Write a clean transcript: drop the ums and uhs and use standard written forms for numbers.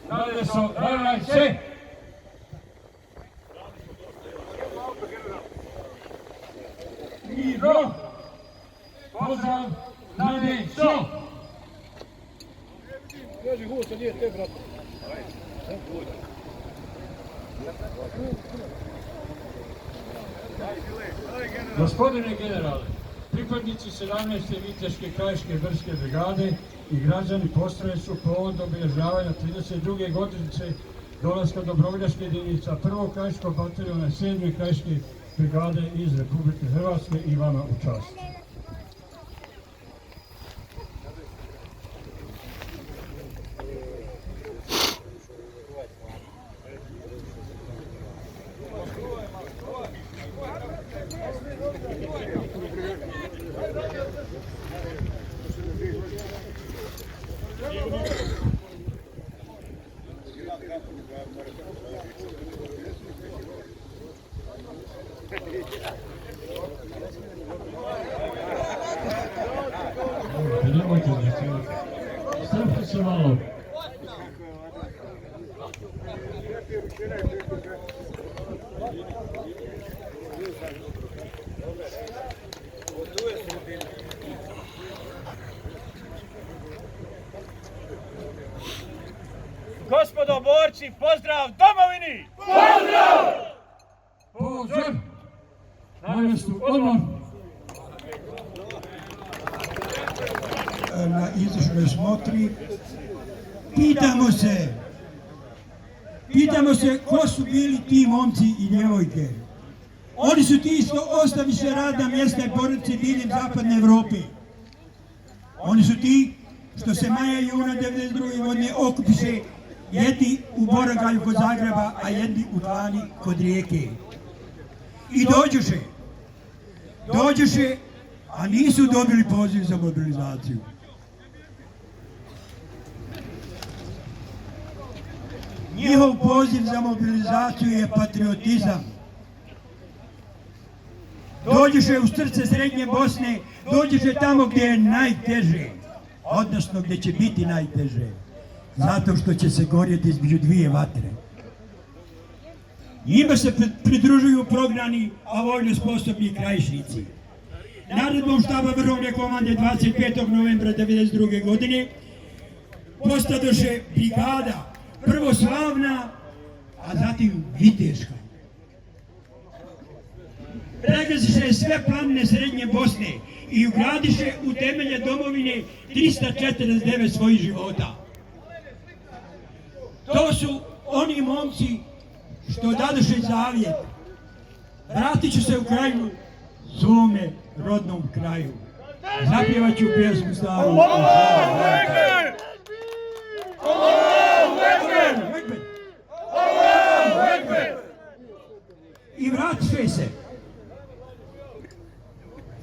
Nadeso, ravnaj se! Miro! Pozdrav, Nadeso! Kaži gusta, nije te, brate. Gospodine generale, pripadnici 17. Viteške krajiške brske brigade i građani Postre su povod obilježavanja 32. godišnjice dolaska dobrovoljačke jedinica 1. krajiškog bataljona 7. krajiške brigade iz Republike Hrvatske i vama u čast. Nemojte da se strpite se malo. Gospodo borci, pozdrav domovini! Pozdrav! Pozdrav! Na mjestu odmah! Na izvršnoj smotri pitamo se ko su bili ti momci i djevojke. Oni su ti što ostaviše radna mjesta i porodice diljem zapadne Evrope. Oni su ti što se maja i juna 1992. godine okupiše jedni u Borogalju kod Zagreba, a jedni u Tlani kod Rijeke. I dođoše, a nisu dobili poziv za mobilizaciju. Njihov poziv za mobilizaciju je patriotizam. Dođoše u srce Srednje Bosne, dođoše tamo gdje je najteže, odnosno gdje će biti najteže, zato što će se gorjeti između dvije vatre. Njima se pridružuju prognani, a vojno sposobni krajišnici. Naredbom štaba Vrhovne komande 25. novembra 1992. godine postadoše brigada, prvo Slavna, a zatim Viteška. Pregaziše sve planine Srednje Bosne i ugradiše u temelje domovine 349 svojih života. To su oni momci što dadoše zavjet. Vratit ću se u kraju, svome rodnom kraju. Zapjevat ću pjesmu staru. Allahu Ekber! Allahu Ekber! Allahu Ekber! I vratiše se.